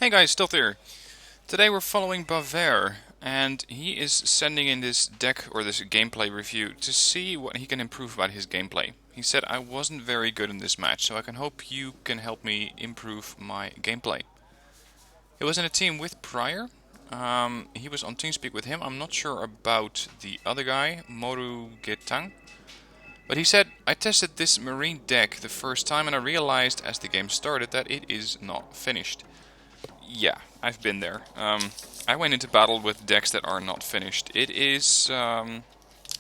Hey guys, still here. Today we're following Baver, and he is sending in this deck or this gameplay review to see what he can improve about his gameplay. He said I wasn't very good in this match, so I can hope you can help me improve my gameplay. He was in a team with Pryor. He was on TeamSpeak with him. I'm not sure about the other guy, Moru Getang. But he said, I tested this marine deck the first time and I realized as the game started that it is not finished. Yeah, I've been there. I went into battle with decks that are not finished. It is, how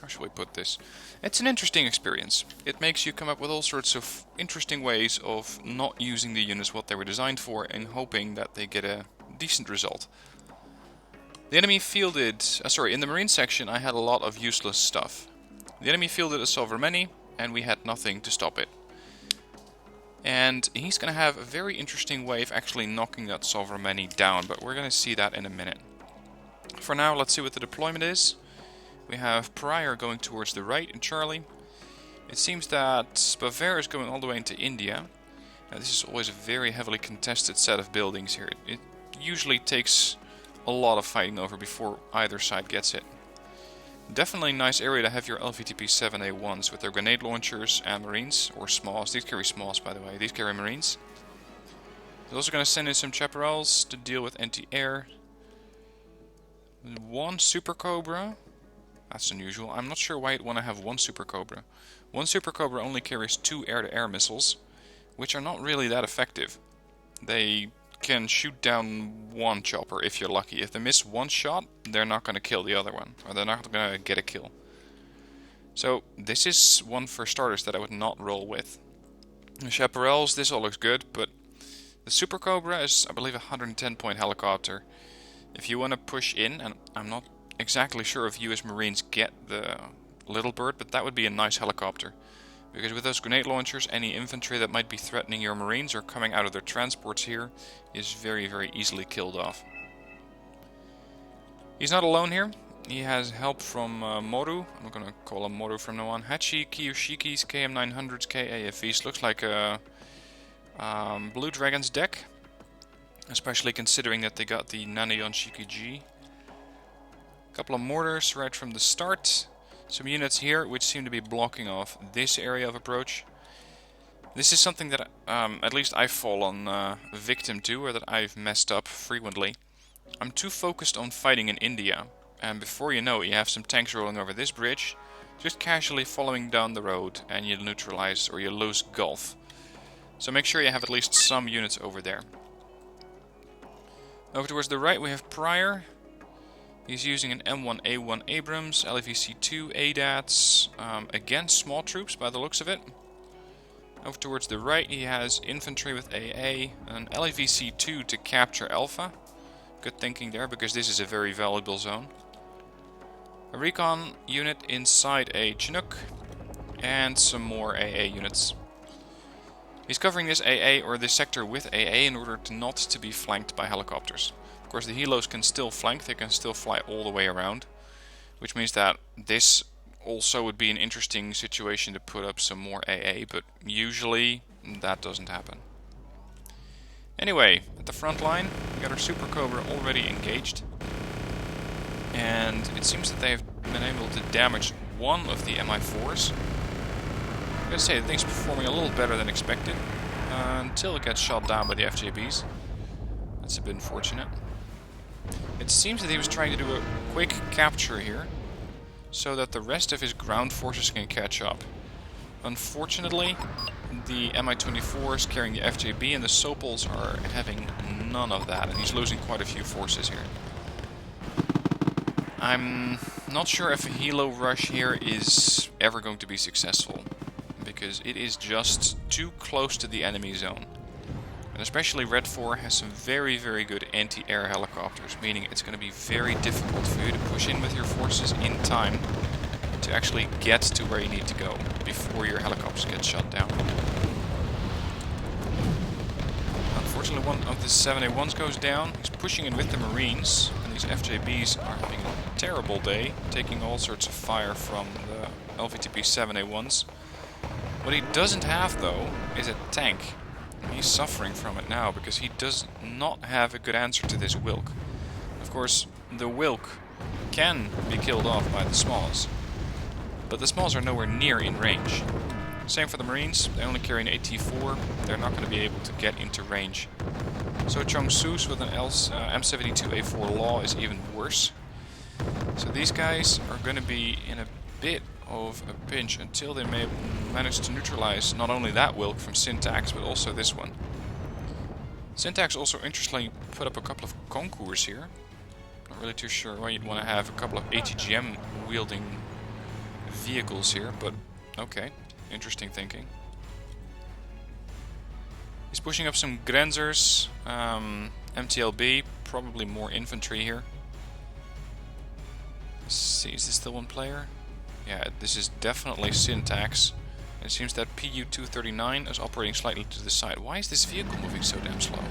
shall we put this? It's an interesting experience. It makes you come up with all sorts of interesting ways of not using the units what they were designed for and hoping that they get a decent result. The enemy fielded, in the marine section I had a lot of useless stuff. The enemy fielded a Sovereign and we had nothing to stop it. And he's going to have a very interesting way of actually knocking that Sovereign down, but we're going to see that in a minute. For now, let's see what the deployment is. We have Pryor going towards the right in Charlie. It seems that Baver is going all the way into India. Now, this is always a very heavily contested set of buildings here. It usually takes a lot of fighting over before either side gets it. Definitely a nice area to have your LVTP-7A1s with their grenade launchers and marines, or smalls. These carry smalls, by the way. These carry marines. He's also going to send in some chaparrals to deal with anti-air. One Super Cobra. That's unusual. I'm not sure why you'd want to have one Super Cobra. One Super Cobra only carries 2 air-to-air missiles, which are not really that effective. They can shoot down one chopper if you're lucky. If they miss one shot, they're not going to kill the other one, or they're not going to get a kill. So this is one for starters that I would not roll with. The Chaparrals, this all looks good, but the Super Cobra is, I believe, a 110 point helicopter. If you want to push in, and I'm not exactly sure if you as Marines get the Little Bird, but that would be a nice helicopter. Because with those grenade launchers, any infantry that might be threatening your marines or coming out of their transports here is very, very easily killed off. He's not alone here. He has help from Moru. I'm going to call him Moru from now on. Hachi, Kiyoshiki's, KM900s, KAFVs. Looks like a Blue Dragon's deck. Especially considering that they got the Nanayon Shiki-G. A couple of mortars right from the start. Some units here which seem to be blocking off this area of approach. This is something that at least I've fallen victim to, or that I've messed up frequently. I'm too focused on fighting in India, and before you know it, you have some tanks rolling over this bridge, just casually following down the road, and you neutralize or you lose Gulf. So make sure you have at least some units over there. Over towards the right we have Pryor. He's using an M1A1 Abrams, LVC2 ADATs, again small troops by the looks of it. Over towards the right he has infantry with AA, an LVC2 to capture Alpha. Good thinking there, because this is a very valuable zone. A recon unit inside a Chinook, and some more AA units. He's covering this AA or this sector with AA in order to not to be flanked by helicopters. Of course, the helos can still flank, they can still fly all the way around, which means that this also would be an interesting situation to put up some more AA, but usually that doesn't happen. Anyway, at the front line, we got our Super Cobra already engaged, and it seems that they've been able to damage one of the Mi-4s. I'm going to say the thing's performing a little better than expected, until it gets shot down by the FJBs. That's a bit unfortunate. It seems that he was trying to do a quick capture here, so that the rest of his ground forces can catch up. Unfortunately, the Mi-24s carrying the FJB and the Sopals are having none of that, and he's losing quite a few forces here. I'm not sure if a helo rush here is ever going to be successful, because it is just too close to the enemy zone. And especially Red 4 has some very, very good anti-air helicopters, meaning it's going to be very difficult for you to push in with your forces in time to actually get to where you need to go before your helicopters get shot down. Unfortunately, one of the 7A1s goes down. He's pushing in with the Marines, and these FJBs are having a terrible day, taking all sorts of fire from the LVTP 7A1s. What he doesn't have, though, is a tank. He's suffering from it now because he does not have a good answer to this Wilk. Of course, the Wilk can be killed off by the Smalls, but the Smalls are nowhere near in range. Same for the Marines, they only carry an AT-4, they're not going to be able to get into range. So Chong Su's with an M72A4 Law is even worse. So these guys are going to be in a bit of a pinch until they may manage to neutralize not only that Wilk from Syntax, but also this one. Syntax also interestingly put up a couple of concours here. Not really too sure why you'd want to have a couple of ATGM wielding vehicles here, but okay, interesting thinking. He's pushing up some Grenzers, MTLB, probably more infantry here. Let's see, is this still one player? Yeah, this is definitely Syntax. It seems that PU-239 is operating slightly to the side. Why is this vehicle moving so damn slow?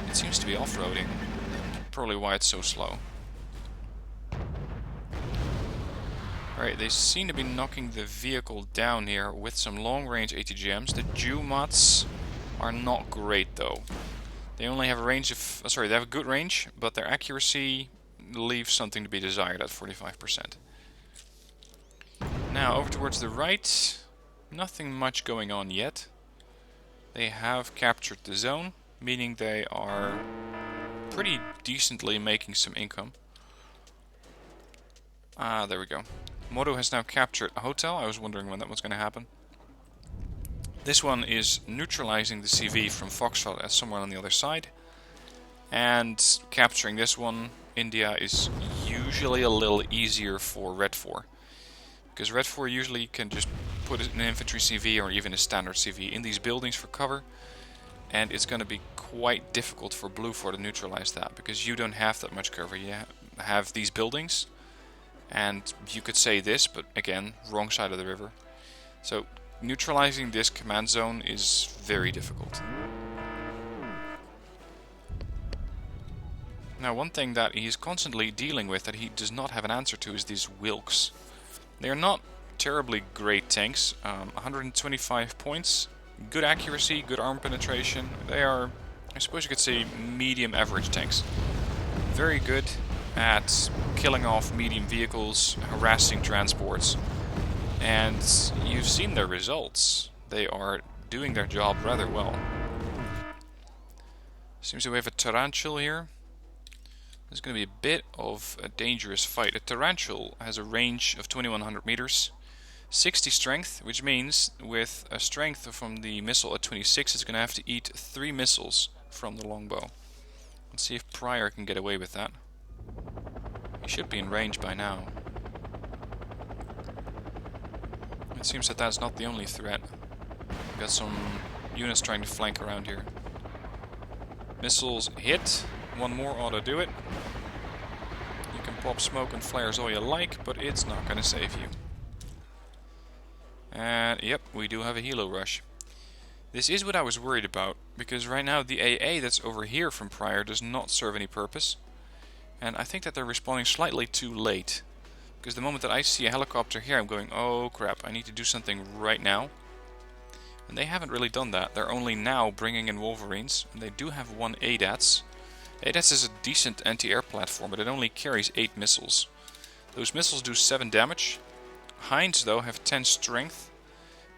It seems to be off-roading. Probably why it's so slow. Alright, they seem to be knocking the vehicle down here with some long-range ATGMs. The Jumats are not great though. They only have a range of... they have a good range, but their accuracy leaves something to be desired at 45%. Now, over towards the right, nothing much going on yet. They have captured the zone, meaning they are pretty decently making some income. There we go. Modo has now captured a hotel. I was wondering when that was going to happen. This one is neutralizing the CV from Foxtrot as somewhere on the other side. And capturing this one, India, is usually a little easier for Red 4. Because Red 4 usually can just put an infantry CV or even a standard CV in these buildings for cover. And it's going to be quite difficult for Blue 4 to neutralize that. Because you don't have that much cover. You have these buildings. And you could say this, but again, wrong side of the river. So neutralizing this command zone is very difficult. Now, one thing that he's constantly dealing with that he does not have an answer to is these Wilks. They are not terribly great tanks. 125 points, good accuracy, good armor penetration. They are, I suppose you could say, medium average tanks. Very good at killing off medium vehicles, harassing transports. And you've seen their results. They are doing their job rather well. Seems that we have a Tarantula here. There's going to be a bit of a dangerous fight. A Tarantula has a range of 2100 meters, 60 strength, which means with a strength from the missile at 26, it's going to have to eat 3 missiles from the longbow. Let's see if Pryor can get away with that. He should be in range by now. It seems that that's not the only threat. We've got some units trying to flank around here. Missiles hit. One more ought to do it. You can pop smoke and flares all you like, but it's not going to save you. And yep, we do have a helo rush. This is what I was worried about, because right now the AA that's over here from Pryor does not serve any purpose. And I think that they're responding slightly too late. Because the moment that I see a helicopter here, I'm going, oh crap, I need to do something right now. And they haven't really done that. They're only now bringing in Wolverines. And they do have one ADATS. ADATS is a decent anti-air platform, but it only carries 8 missiles. Those missiles do 7 damage. Hinds, though, have 10 strength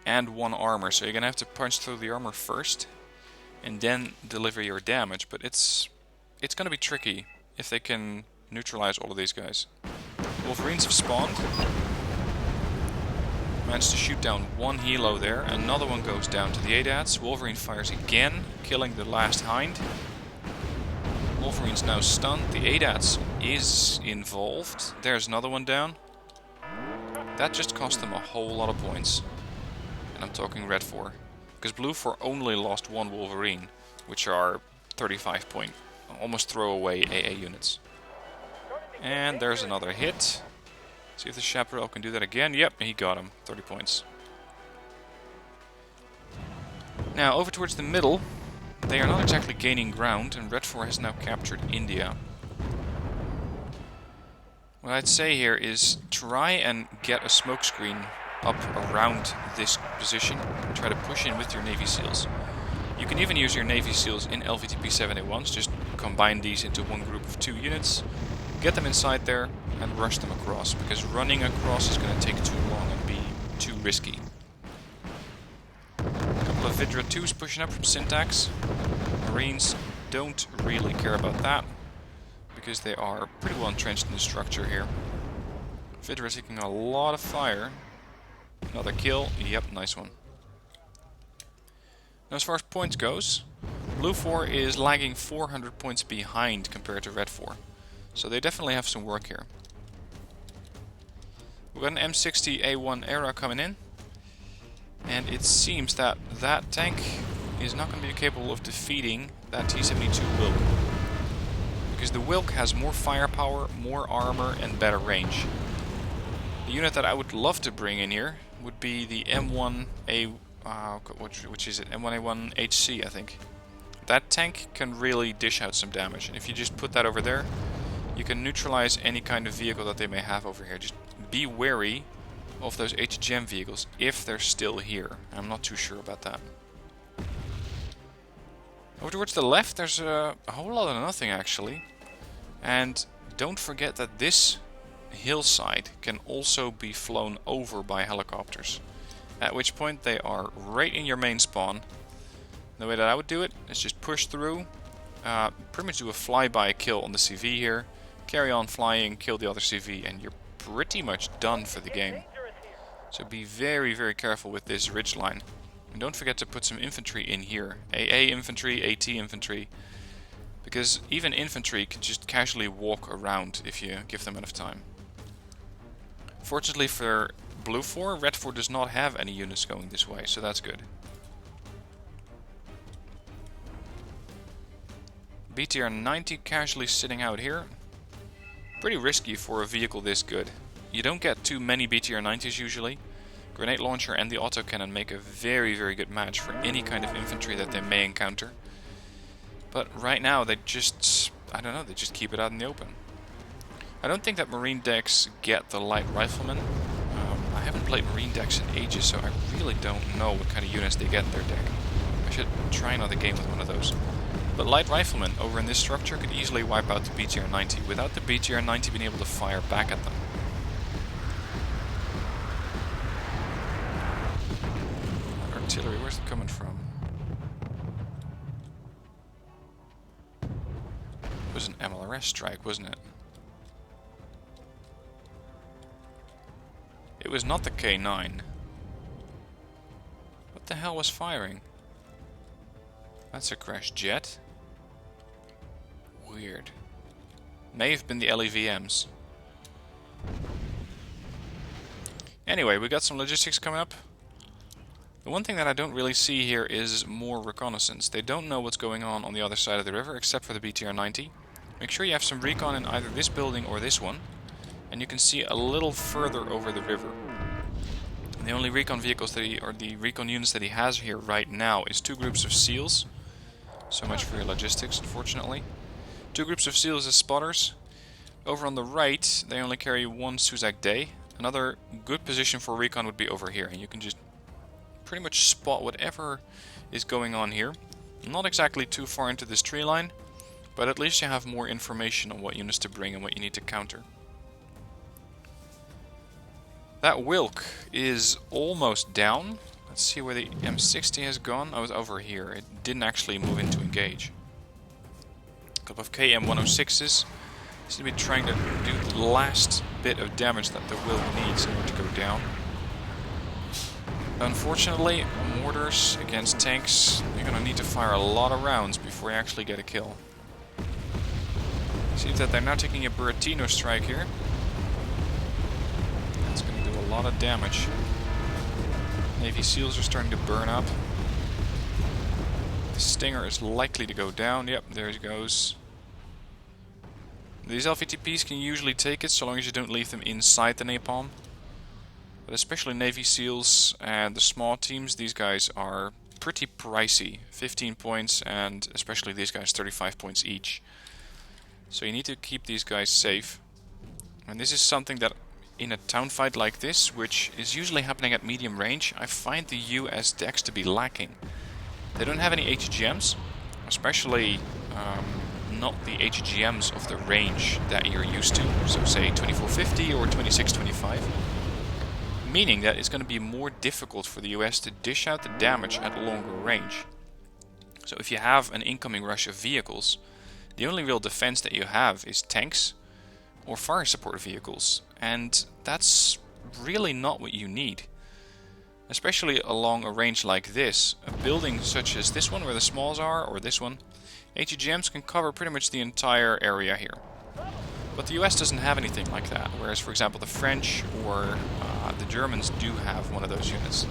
and 1 armor. So you're going to have to punch through the armor first and then deliver your damage. But it's going to be tricky if they can neutralize all of these guys. Wolverines have spawned. Managed to shoot down 1 helo there. Another one goes down to the ADATS. Wolverine fires again, killing the last Hind. Wolverine's now stunned. The ADATS is involved. There's another one down. That just cost them a whole lot of points. And I'm talking Red 4. Because Blue 4 only lost 1 Wolverine, which are 35 point, almost throwaway AA units. And there's another hit. See if the Chaparral can do that again. Yep, he got him. 30 points. Now, over towards the middle. They are not exactly gaining ground, and Red 4 has now captured India. What I'd say here is try and get a smokescreen up around this position and try to push in with your Navy SEALs. You can even use your Navy SEALs in LVTP 7A1s, just combine these into one group of 2 units, get them inside there and rush them across, because running across is going to take too long and be too risky. A couple of Vidra 2s pushing up from Syntax. Marines don't really care about that, because they are pretty well entrenched in the structure here. Vidra is taking a lot of fire. Another kill. Yep, nice one. Now as far as points goes, Blue 4 is lagging 400 points behind compared to Red 4. So they definitely have some work here. We've got an M60A1 era coming in. And it seems that that tank is not going to be capable of defeating that T-72 Wilk. Because the Wilk has more firepower, more armor and better range. The unit that I would love to bring in here would be the M1A... which is it? M1A1 HC, I think. That tank can really dish out some damage. And if you just put that over there, you can neutralize any kind of vehicle that they may have over here. Just be wary of those HGM vehicles if they're still here. I'm not too sure about that. Over towards the left, there's a whole lot of nothing actually. And don't forget that this hillside can also be flown over by helicopters. At which point they are right in your main spawn. The way that I would do it is just push through, pretty much do a flyby kill on the CV here, carry on flying, kill the other CV, and you're pretty much done for the game. So be very, very careful with this ridgeline. And don't forget to put some infantry in here. AA infantry, AT infantry. Because even infantry can just casually walk around if you give them enough time. Fortunately for Blue 4, Red 4 does not have any units going this way, so that's good. BTR 90 casually sitting out here. Pretty risky for a vehicle this good. You don't get too many BTR 90s usually. Grenade launcher and the autocannon make a very, very good match for any kind of infantry that they may encounter. But right now they just, I don't know, they just keep it out in the open. I don't think that Marine decks get the light riflemen. I haven't played Marine decks in ages, so I really don't know what kind of units they get in their deck. I should try another game with one of those. But light riflemen over in this structure could easily wipe out the BTR 90 without the BTR 90 being able to fire back at them. Artillery, where's it coming from? It was an MLRS strike, wasn't it? It was not the K9. What the hell was firing? That's a crashed jet. Weird. May have been the LEVMs. Anyway, we got some logistics coming up. The one thing that I don't really see here is more reconnaissance. They don't know what's going on the other side of the river, except for the BTR 90. Make sure you have some recon in either this building or this one. And you can see a little further over the river. And the only recon vehicles that or the recon units that he has here right now is 2 groups of SEALs. So much for your logistics, unfortunately. 2 groups of SEALs as spotters. Over on the right, they only carry 1 Suzak Day. Another good position for recon would be over here, and you can just pretty much spot whatever is going on here. Not exactly too far into this tree line, but at least you have more information on what units to bring and what you need to counter. That Wilk is almost down. Let's see where the M60 has gone. I was over here. It didn't actually move in to engage. A couple of KM106s. Seem to be trying to do the last bit of damage that the Wilk needs in order to go down. Unfortunately, mortars against tanks, you're going to need to fire a lot of rounds before you actually get a kill. Seems that they're now taking a Buratino strike here. That's going to do a lot of damage. Navy SEALs are starting to burn up. The Stinger is likely to go down. Yep, there it goes. These LVTPs can usually take it so long as you don't leave them inside the napalm. But especially Navy SEALs and the small teams, these guys are pretty pricey. 15 points and especially these guys 35 points each. So you need to keep these guys safe. And this is something that in a town fight like this, which is usually happening at medium range, I find the US decks to be lacking. They don't have any HGMs, especially not the HGMs of the range that you're used to, so say 2450 or 2625, meaning that it's going to be more difficult for the US to dish out the damage at longer range. So if you have an incoming rush of vehicles, the only real defense that you have is tanks or fire support vehicles, and that's really not what you need. Especially along a range like this, a building such as this one where the smalls are, or this one, HGMs can cover pretty much the entire area here. But the US doesn't have anything like that, whereas for example the French or the Germans do have one of those units.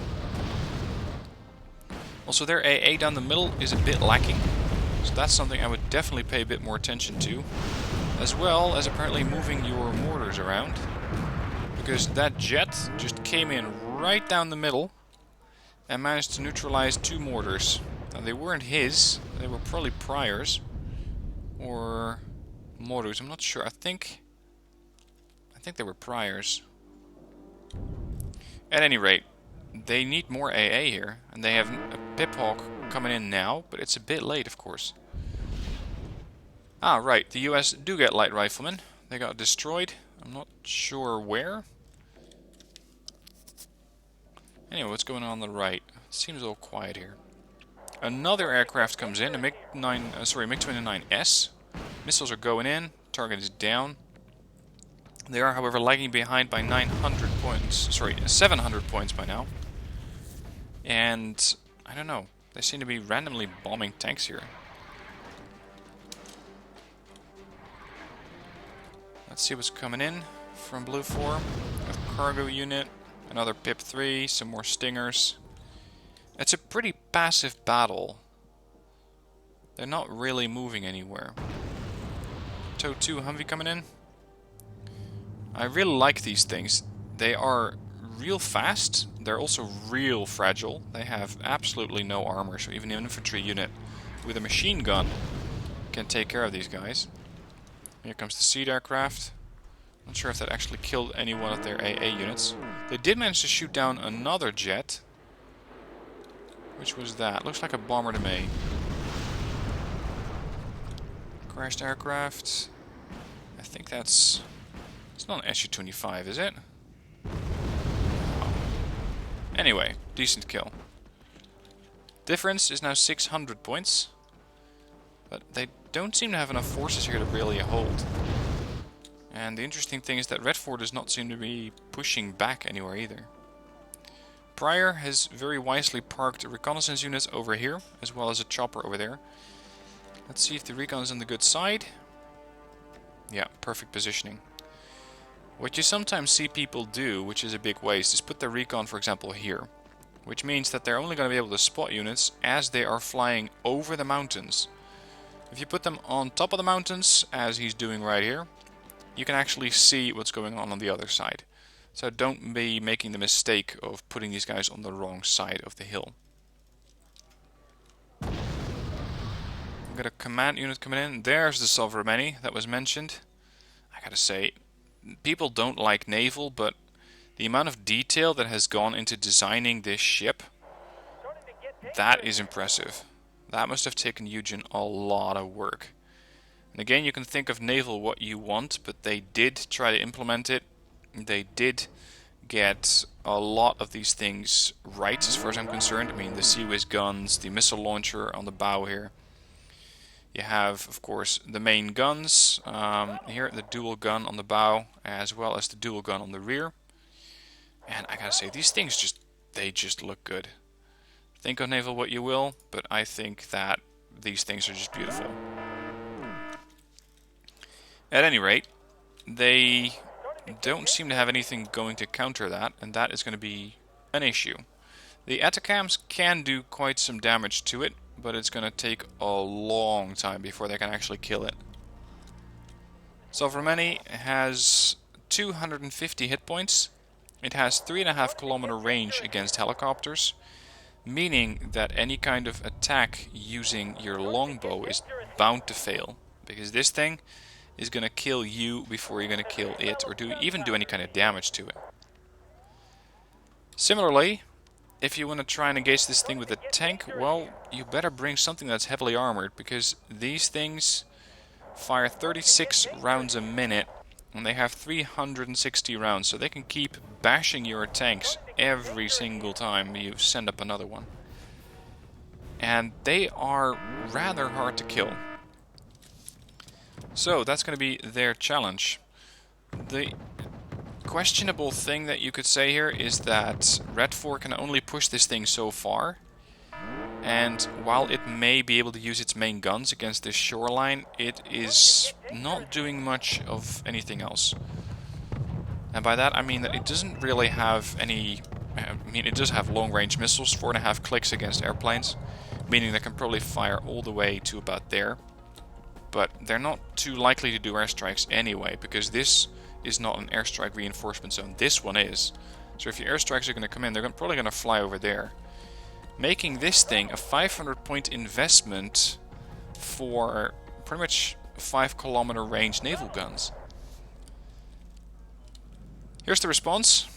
Also their AA down the middle is a bit lacking, so that's something I would definitely pay a bit more attention to, as well as apparently moving your mortars around, because that jet just came in right down the middle and managed to neutralize 2 mortars. Now they weren't his, they were probably Prior's or Moru's, I'm not sure. I think they were Prior's. At any rate, they need more AA here, and they have a Piphawk coming in now, but it's a bit late, of course. Ah, right, the US do get light riflemen. They got destroyed. I'm not sure where. Anyway, what's going on the right? It seems all quiet here. Another aircraft comes in, a MiG-29S. Missiles are going in. Target is down. They are, however, lagging behind by 700 points by now. And I don't know. They seem to be randomly bombing tanks here. Let's see what's coming in from Blue 4. A cargo unit, another Pip 3, some more Stingers. It's a pretty passive battle. They're not really moving anywhere. TOW 2 Humvee coming in. I really like these things. They are real fast. They're also real fragile. They have absolutely no armor, so even an infantry unit with a machine gun can take care of these guys. Here comes the Seed aircraft. Not sure if that actually killed any one of their AA units. They did manage to shoot down another jet. Which was that? Looks like a bomber to me. Crashed aircraft. I think that's... It's not an Su-25, is it? Oh. Anyway, decent kill. Difference is now 600 points. But they don't seem to have enough forces here to really hold. And the interesting thing is that Red 4 does not seem to be pushing back anywhere either. Prior has very wisely parked reconnaissance units over here, as well as a chopper over there. Let's see if the recon is on the good side. Yeah, perfect positioning. What you sometimes see people do, which is a big waste, is put their recon, for example, here. Which means that they're only going to be able to spot units as they are flying over the mountains. If you put them on top of the mountains, as he's doing right here, you can actually see what's going on the other side. So don't be making the mistake of putting these guys on the wrong side of the hill. We've got a command unit coming in. There's the Sovereign that was mentioned. I gotta say, people don't like naval, but the amount of detail that has gone into designing this ship, that is impressive. That must have taken Eugen a lot of work. And again, you can think of naval what you want, but they did try to implement it. They did get a lot of these things right, as far as I'm concerned. I mean, the Sea-Wiz guns, the missile launcher on the bow here. You have, of course, the main guns. Here, the dual gun on the bow, as well as the dual gun on the rear. And I gotta say, these things just look good. Think of naval what you will, but I think that these things are just beautiful. At any rate, they don't seem to have anything going to counter that, and that is going to be an issue. The Atacams can do quite some damage to it, but it's going to take a long time before they can actually kill it. Sovereign has 250 hit points. It has 3.5 kilometer range against helicopters, meaning that any kind of attack using your longbow is bound to fail, because this thing is going to kill you before you're going to kill it, or even do any kind of damage to it. Similarly, if you want to try and engage this thing with a tank, well, you better bring something that's heavily armored, because these things fire 36 rounds a minute, and they have 360 rounds, so they can keep bashing your tanks every single time you send up another one. And they are rather hard to kill. So that's going to be their challenge. The questionable thing that you could say here is that Red 4 can only push this thing so far. And while it may be able to use its main guns against this shoreline, it is not doing much of anything else. And by that I mean that it doesn't really have any... I mean, it does have long-range missiles, 4.5 clicks against airplanes, meaning they can probably fire all the way to about there. But they're not too likely to do airstrikes anyway, because this is not an airstrike reinforcement zone. This one is. So if your airstrikes are going to come in, they're probably going to fly over there. Making this thing a 500-point investment for pretty much 5-kilometer range naval guns. Here's the response.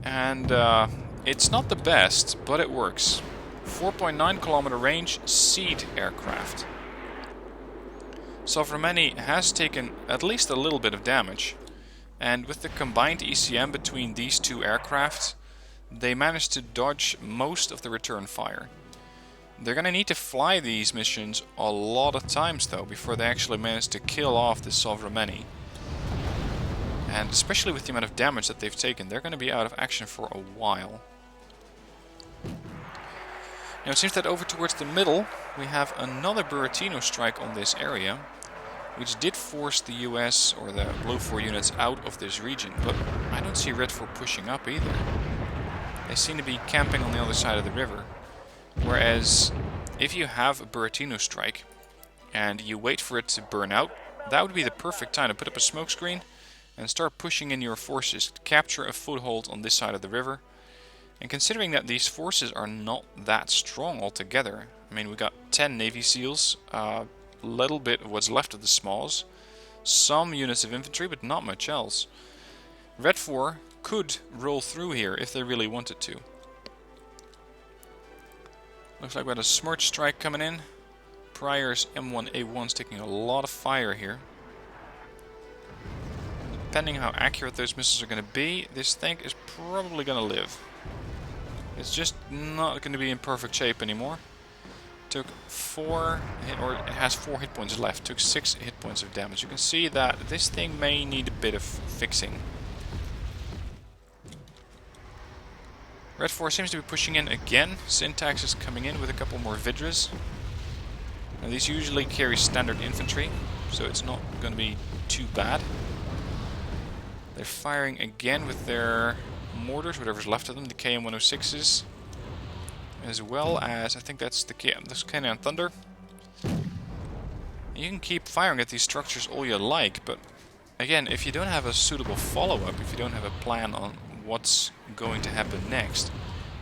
And it's not the best, but it works. 4.9 kilometer range Seed aircraft. Sovremeni has taken at least a little bit of damage, and with the combined ECM between these two aircraft, they managed to dodge most of the return fire. They're going to need to fly these missions a lot of times though before they actually manage to kill off the Sovremeni. And especially with the amount of damage that they've taken, they're going to be out of action for a while. Now it seems that over towards the middle we have another Buratino strike on this area, which did force the US or the Blue 4 units out of this region, but I don't see Red 4 pushing up either. They seem to be camping on the other side of the river, whereas if you have a Buratino strike and you wait for it to burn out, that would be the perfect time to put up a smoke screen and start pushing in your forces to capture a foothold on this side of the river. And considering that these forces are not that strong altogether, I mean, we got 10 Navy SEALs, a little bit of what's left of the Smalls, some units of infantry, but not much else. Red 4 could roll through here if they really wanted to. Looks like we had a Smirch strike coming in. Pryor's M1A1's taking a lot of fire here. Depending how accurate those missiles are going to be, this tank is probably going to live. It's just not going to be in perfect shape anymore. Took 4, or it has 4 hit points left. Took 6 hit points of damage. You can see that this thing may need a bit of fixing. Red 4 seems to be pushing in again. Syntax is coming in with a couple more Vidras. Now these usually carry standard infantry, so it's not going to be too bad. They're firing again with their mortars, whatever's left of them, the KM-106s, as well as, I think that's the Canyon Thunder. You can keep firing at these structures all you like, but again, if you don't have a suitable follow-up, if you don't have a plan on what's going to happen next,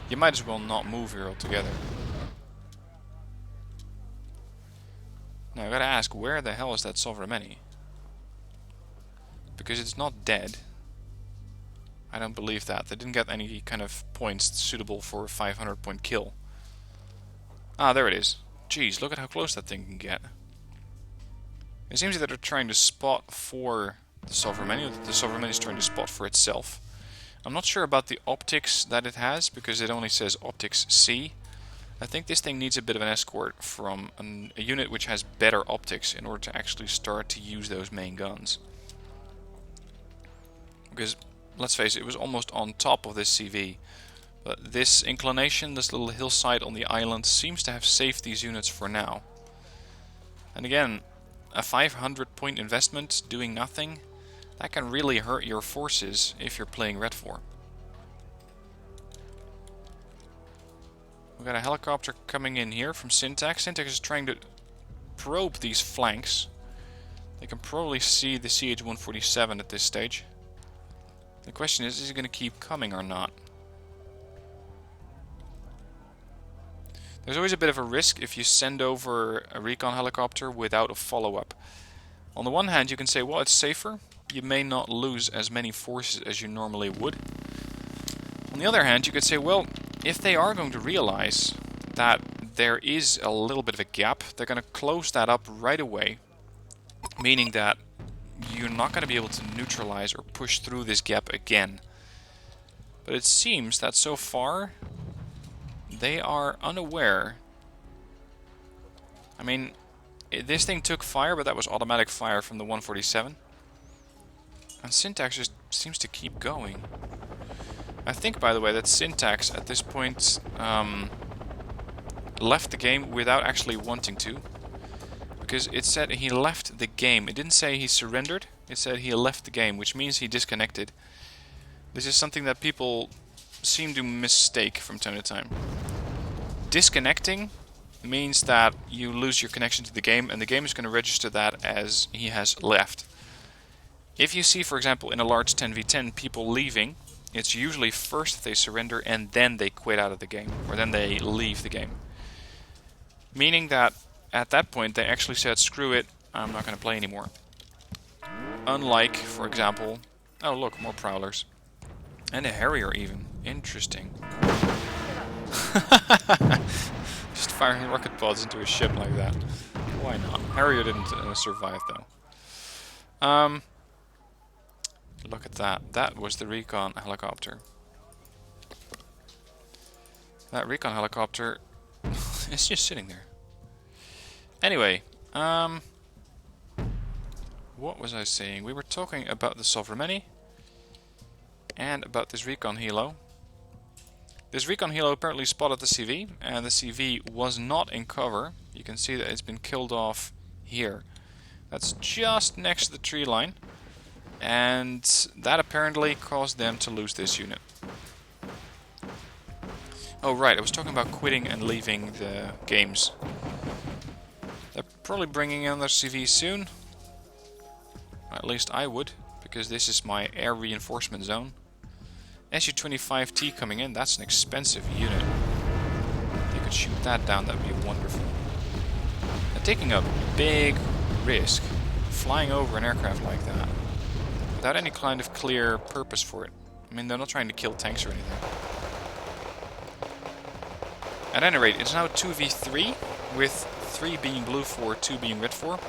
you might as well not move here altogether. Now I gotta ask, where the hell is that Sovremeni? Because it's not dead. I don't believe that. They didn't get any kind of points suitable for a 500-point kill. Ah, there it is. Jeez, look at how close that thing can get. It seems that they're trying to spot for the Sovremeni, or that the Sovremeni is trying to spot for itself. I'm not sure about the optics that it has, because it only says optics C. I think this thing needs a bit of an escort from a unit which has better optics in order to actually start to use those main guns. Because, let's face it, it was almost on top of this CV. But this inclination, this little hillside on the island, seems to have saved these units for now. And again, a 500-point investment doing nothing, that can really hurt your forces if you're playing Red 4. We've got a helicopter coming in here from Syntax. Syntax is trying to probe these flanks. They can probably see the CH-147 at this stage. The question is he going to keep coming or not? There's always a bit of a risk if you send over a recon helicopter without a follow-up. On the one hand, you can say, well, it's safer. You may not lose as many forces as you normally would. On the other hand, you could say, well, if they are going to realize that there is a little bit of a gap, they're going to close that up right away, meaning that you're not going to be able to neutralize or push through this gap again. But it seems that so far, they are unaware. I mean, this thing took fire, but that was automatic fire from the 147. And Syntax just seems to keep going. I think, by the way, that Syntax at this point left the game without actually wanting to. Because it said he left the game. It didn't say he surrendered. It said he left the game, which means he disconnected. This is something that people seem to mistake from time to time. Disconnecting means that you lose your connection to the game, and the game is going to register that as he has left. If you see, for example, in a large 10v10 people leaving, it's usually first that they surrender and then they quit out of the game, or then they leave the game. Meaning that at that point they actually said, screw it, I'm not going to play anymore. Unlike, for example, oh look, more Prowlers. And a Harrier even. Interesting. Just firing rocket pods into a ship like that. Why not? Harrier didn't survive though. Look at that. That was the recon helicopter. That recon helicopter is just sitting there. Anyway, what was I saying? We were talking about the Sovereign and about this recon helo. This recon helo apparently spotted the CV, and the CV was not in cover. You can see that it's been killed off here. That's just next to the tree line, and that apparently caused them to lose this unit. Oh right, I was talking about quitting and leaving the games. They're probably bringing in their CV soon. At least I would, because this is my air reinforcement zone. SU-25T coming in, that's an expensive unit. If you could shoot that down, that would be wonderful. And taking a big risk, flying over an aircraft like that, without any kind of clear purpose for it. I mean, they're not trying to kill tanks or anything. At any rate, it's now 2v3, with 3 being blue 4, 2 being red 4.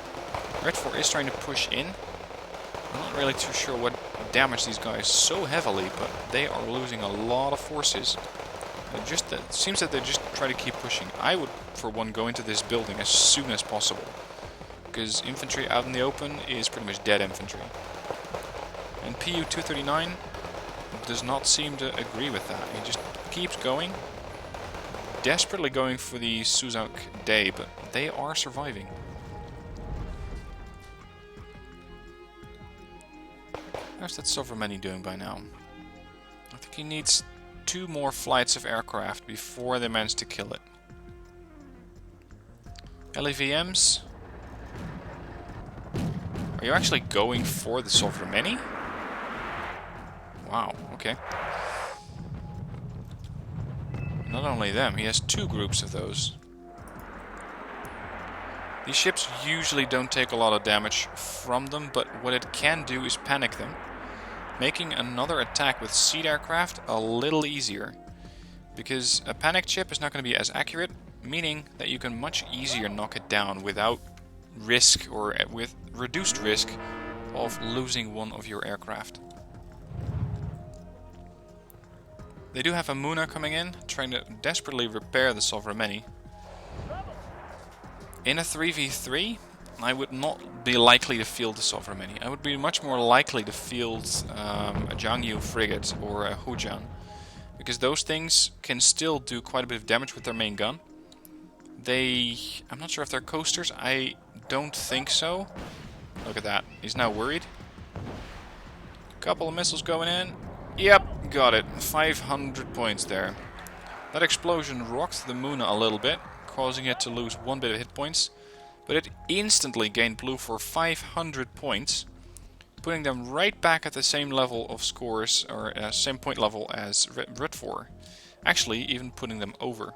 Red 4 is trying to push in. I'm not really too sure what damaged these guys so heavily, but they are losing a lot of forces. It seems that they just try to keep pushing. I would, for one, go into this building as soon as possible, because infantry out in the open is pretty much dead infantry. And PU-239 does not seem to agree with that. He just keeps going, desperately going for the Suzak Day, but they are surviving. How's that Sovereign doing by now? I think he needs 2 more flights of aircraft before they manage to kill it. LEVMs? Are you actually going for the Sovereign? Wow, okay. Not only them, he has 2 groups of those. These ships usually don't take a lot of damage from them, but what it can do is panic them, making another attack with seed aircraft a little easier. Because a panicked ship is not going to be as accurate, meaning that you can much easier knock it down without risk, or with reduced risk, of losing one of your aircraft. They do have a Muna coming in, trying to desperately repair the Sovereign. In a 3v3, I would not be likely to field the Sovereign. I would be much more likely to field a Jiangyu frigate or a Hujian, because those things can still do quite a bit of damage with their main gun. I'm not sure if they're coasters, I don't think so. Look at that, he's now worried. Couple of missiles going in. Yep, got it. 500 points there. That explosion rocked the Muna a little bit, causing it to lose 1 bit of hit points, but it instantly gained blue for 500 points, putting them right back at the same level of scores, or same point level as red 4. Actually, even putting them over.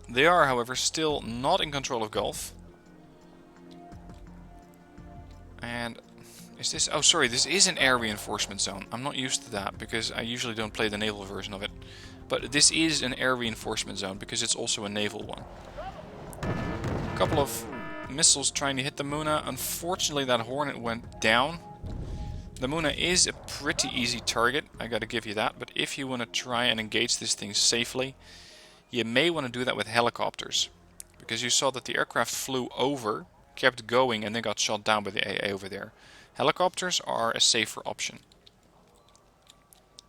They are, however, still not in control of Gulf. And is this... Oh, sorry, this is an air reinforcement zone. I'm not used to that because I usually don't play the naval version of it. But this is an air reinforcement zone because it's also a naval one. A couple of missiles trying to hit the Muna. Unfortunately, that Hornet went down. The Muna is a pretty easy target, I gotta give you that. But if you want to try and engage this thing safely, you may want to do that with helicopters. Because you saw that the aircraft flew over, kept going, and then got shot down by the AA over there. Helicopters are a safer option.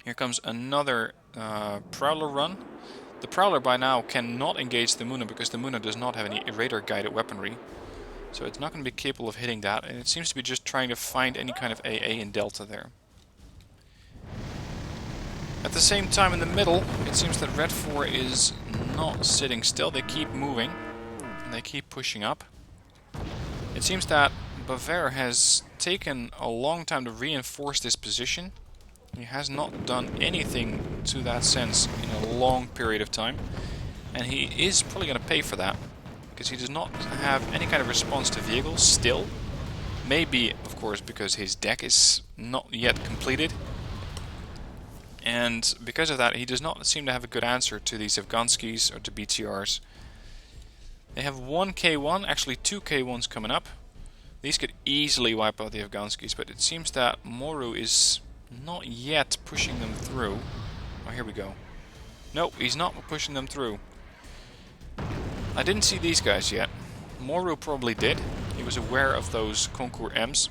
Here comes another Prowler run. The Prowler by now cannot engage the Muna because the Muna does not have any radar-guided weaponry. So it's not going to be capable of hitting that, and it seems to be just trying to find any kind of AA in Delta there. At the same time in the middle, it seems that Red 4 is not sitting still. They keep moving, and they keep pushing up. It seems that Bavair has taken a long time to reinforce this position. He has not done anything to that sense in a long period of time. And he is probably going to pay for that. Because he does not have any kind of response to vehicles still. Maybe, of course, because his deck is not yet completed. And because of that, he does not seem to have a good answer to these Afghanskis or to BTRs. They have one K1, actually two K1s coming up. These could easily wipe out the Afghanskis, but it seems that Moru is not yet pushing them through. Oh, here we go. Nope, he's not pushing them through. I didn't see these guys yet. Moru probably did. He was aware of those Concours M's.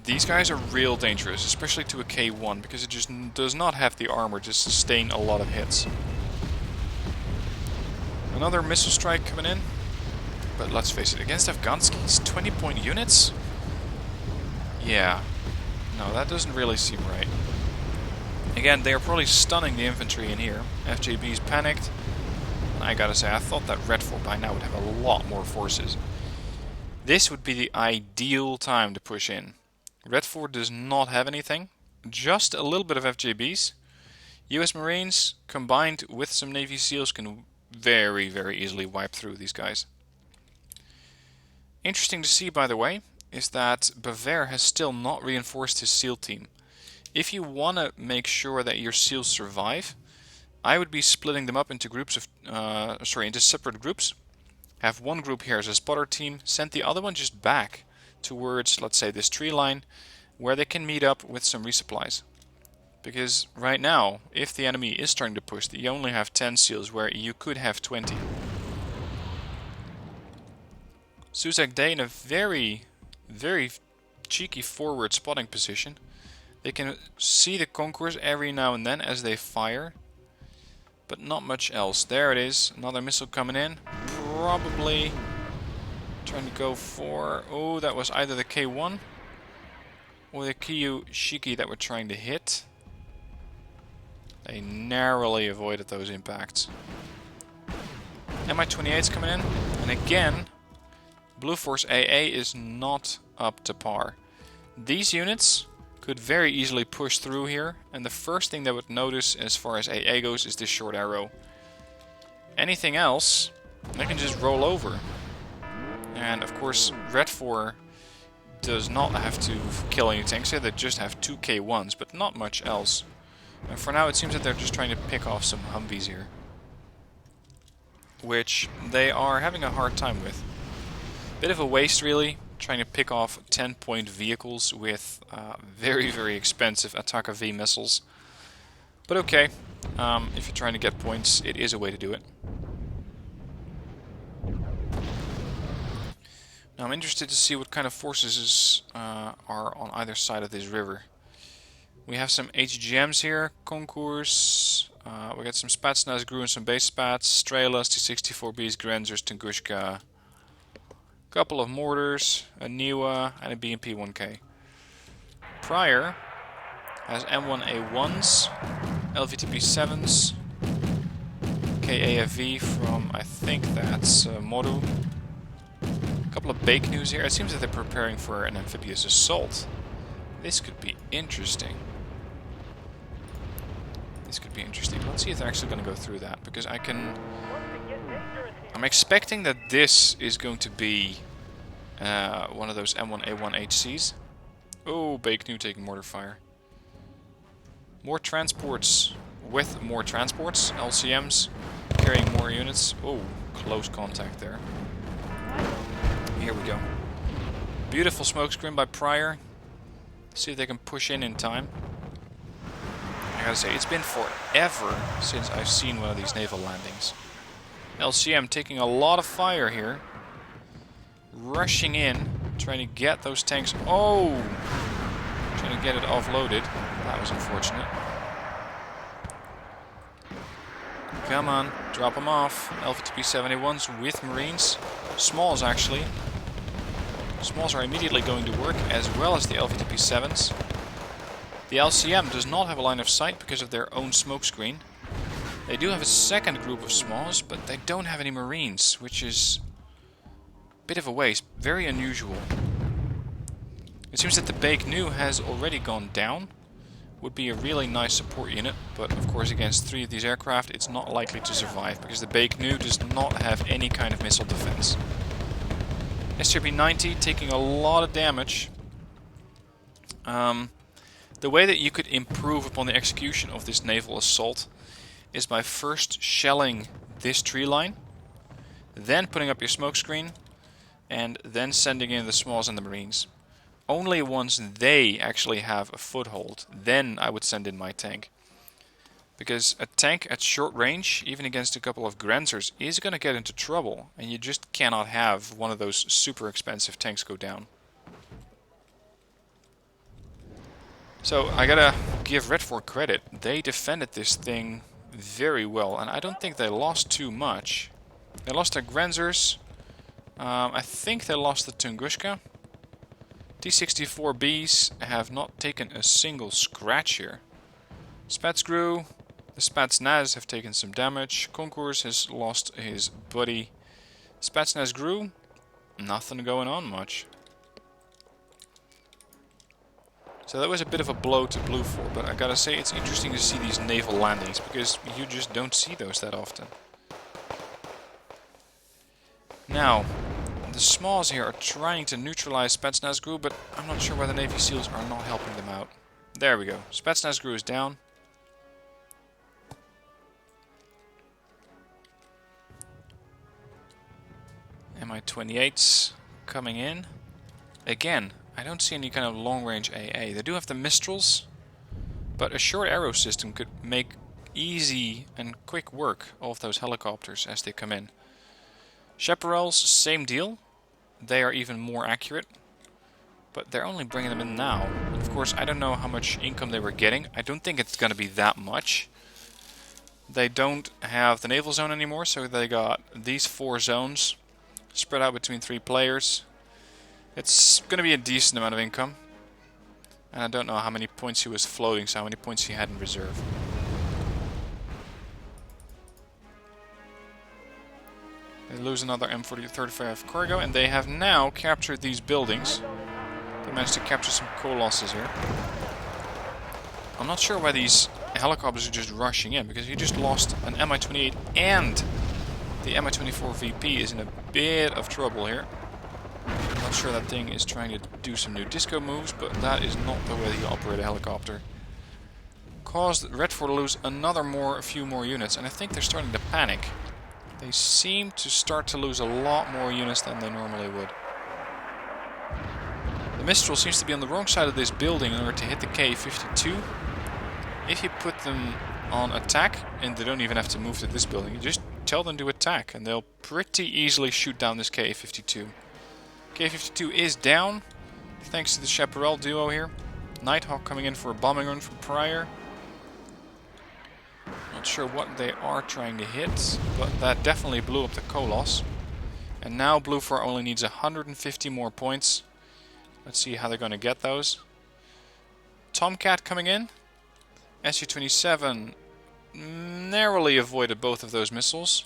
These guys are real dangerous, especially to a K1, because it just does not have the armor to sustain a lot of hits. Another missile strike coming in. But let's face it, against Afghanskis, 20-point units? Yeah. No, that doesn't really seem right. Again, they are probably stunning the infantry in here. FJB's panicked. And I gotta say, I thought that Red 4 by now would have a lot more forces. This would be the ideal time to push in. Red 4 does not have anything. Just a little bit of FJBs. US Marines, combined with some Navy SEALs, can very, very easily wipe through these guys. Interesting to see, by the way, is that Bavair has still not reinforced his SEAL team. If you want to make sure that your SEALs survive, I would be splitting them up into groups of, into separate groups. Have one group here as a spotter team, send the other one just back towards, let's say, this tree line, where they can meet up with some resupplies. Because right now, if the enemy is starting to push, you only have 10 SEALs where you could have 20. Suzac Day in a very, very cheeky forward spotting position. They can see the Concours every now and then as they fire. But not much else. There it is. Another missile coming in. Probably trying to go for... Oh, that was either the K1 or the Kyu Shiki that were trying to hit. They narrowly avoided those impacts. Mi-28's coming in. And again, Blue Force AA is not up to par. These units could very easily push through here, and the first thing they would notice as far as AA goes is this short arrow. Anything else, they can just roll over. And of course, Red 4 does not have to kill any tanks here, they just have 2 K1s, but not much else. And for now it seems that they're just trying to pick off some Humvees here. Which they are having a hard time with. Bit of a waste really, trying to pick off 10-point vehicles with very, very expensive Attacker V missiles. But okay, if you're trying to get points, it is a way to do it. Now I'm interested to see what kind of forces are on either side of this river. We have some HGMs here, Concours, we got some Spetsnaz, Gru and some base Spats, Strelas, T-64Bs, Grenzers, Tunguska, couple of mortars, a Niwa, and a BMP-1K. Pryor has M1A1s, LVTP-7s, KAFV from, I think that's Moru. A couple of bake news here. It seems that they're preparing for an amphibious assault. This could be interesting. This could be interesting. Let's see if they're actually going to go through that, because I'm expecting that this is going to be one of those M1A1HCs. Oh, Baeknu taking mortar fire. More transports with more transports. LCMs carrying more units. Oh, close contact there. Here we go. Beautiful smokescreen by Pryor. See if they can push in time. I gotta say, it's been forever since I've seen one of these naval landings. LCM taking a lot of fire here. Rushing in, trying to get those tanks. Oh! Trying to get it offloaded. That was unfortunate. Come on, drop them off. LVTP-71s with Marines. Smalls, actually. Smalls are immediately going to work, as well as the LVTP-7s. The LCM does not have a line of sight because of their own smokescreen. They do have a second group of smalls, but they don't have any Marines, which is a bit of a waste. Very unusual. It seems that the Baeknu has already gone down. Would be a really nice support unit, but of course against 3 of these aircraft it's not likely to survive, because the Baeknu does not have any kind of missile defense. SRB-90 taking a lot of damage. The way that you could improve upon the execution of this naval assault is by first shelling this tree line, then putting up your smokescreen, and then sending in the smalls and the Marines. Only once they actually have a foothold, then I would send in my tank. Because a tank at short range, even against a couple of Grenzers, is going to get into trouble, and you just cannot have one of those super expensive tanks go down. So I gotta give Red 4 credit. They defended this thing very well, and I don't think they lost too much. They lost their Grenzers. I think they lost the Tunguska. T-64Bs have not taken a single scratch here. Spetsgru, the Spetsnaz have taken some damage. Concours has lost his buddy. Spetsnaz Gru, nothing going on much. So that was a bit of a blow to Blue 4, but I gotta say it's interesting to see these naval landings, because you just don't see those that often. Now, the smalls here are trying to neutralize Spetsnaz Gru, but I'm not sure why the Navy SEALs are not helping them out. There we go. Spetsnaz Gru is down. Mi-28s coming in. Again, I don't see any kind of long-range AA. They do have the Mistrals, but a short arrow system could make easy and quick work of those helicopters as they come in. Chaparrals, same deal. They are even more accurate, but they're only bringing them in now. And of course, I don't know how much income they were getting. I don't think it's going to be that much. They don't have the naval zone anymore, so they got these 4 zones spread out between 3 players. It's going to be a decent amount of income. And I don't know how many points he was floating, so how many points he had in reserve. They lose another M40-35 cargo, and they have now captured these buildings. They managed to capture some colossus here. I'm not sure why these helicopters are just rushing in, because you just lost an Mi-28 and the Mi-24 VP is in a bit of trouble here. I'm not sure that thing is trying to do some new disco moves, but that is not the way you operate a helicopter. Caused Red 4 to lose a few more units, and I think they're starting to panic. They seem to start to lose a lot more units than they normally would. The Mistral seems to be on the wrong side of this building in order to hit the K-52. If you put them on attack, and they don't even have to move to this building, you just tell them to attack, and they'll pretty easily shoot down this K-52. K-52 is down, thanks to the Chaparral duo here. Nighthawk coming in for a bombing run from Pryor. Not sure what they are trying to hit, but that definitely blew up the Koloss. And now Blue 4 only needs 150 more points. Let's see how they're going to get those. Tomcat coming in. Su-27 narrowly avoided both of those missiles.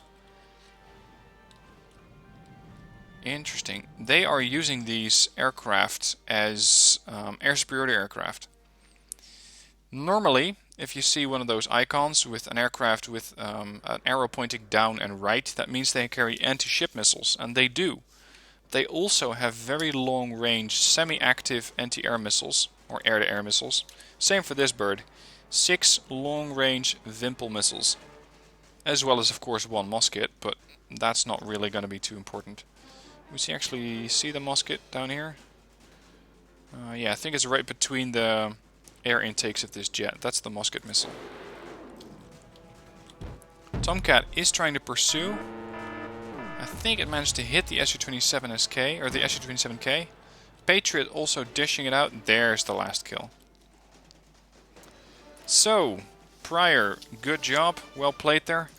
Interesting. They are using these aircraft as air superiority aircraft. Normally, if you see one of those icons with an aircraft with an arrow pointing down and right, that means they carry anti-ship missiles, and they do. They also have very long range semi-active anti-air missiles, or air-to-air missiles. Same for this bird. 6 long range Vimple missiles. As well as of course 1 musket, but that's not really going to be too important. We actually see the musket down here? Yeah, I think it's right between the air intakes of this jet. That's the musket missile. Tomcat is trying to pursue. I think it managed to hit the Su-27SK, or the Su-27K. Patriot also dishing it out. There's the last kill. So, Pryor, good job. Well played there.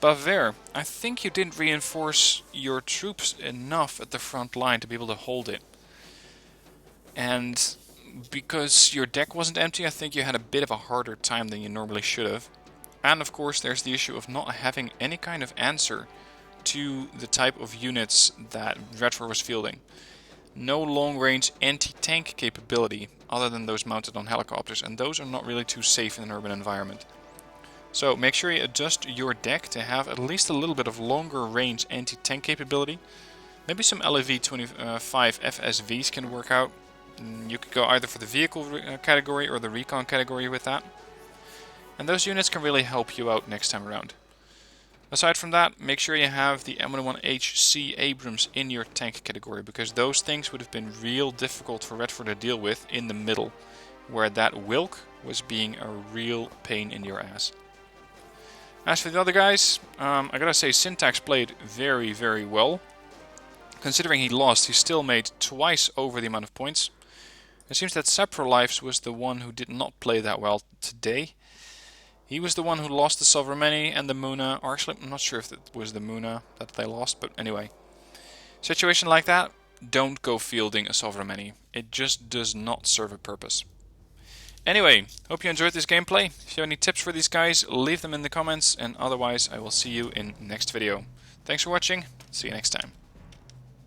Bavair, I think you didn't reinforce your troops enough at the front line to be able to hold it. And because your deck wasn't empty, I think you had a bit of a harder time than you normally should have. And of course there's the issue of not having any kind of answer to the type of units that Redford was fielding. No long-range anti-tank capability other than those mounted on helicopters, and those are not really too safe in an urban environment. So make sure you adjust your deck to have at least a little bit of longer range anti-tank capability. Maybe some LEV-25 FSVs can work out. You could go either for the vehicle category or the recon category with that. And those units can really help you out next time around. Aside from that, make sure you have the M1HC Abrams in your tank category, because those things would have been real difficult for Redford to deal with in the middle, where that Wilk was being a real pain in your ass. As for the other guys, I gotta say Syntax played very, very well. Considering he lost, he still made twice over the amount of points. It seems that Saprolives was the one who did not play that well today. He was the one who lost the Sovremeni and the Muna, or actually I'm not sure if it was the Muna that they lost, but anyway. Situation like that, don't go fielding a Sovremeni. It just does not serve a purpose. Anyway, hope you enjoyed this gameplay. If you have any tips for these guys, leave them in the comments, and otherwise I will see you in next video. Thanks for watching, see you next time.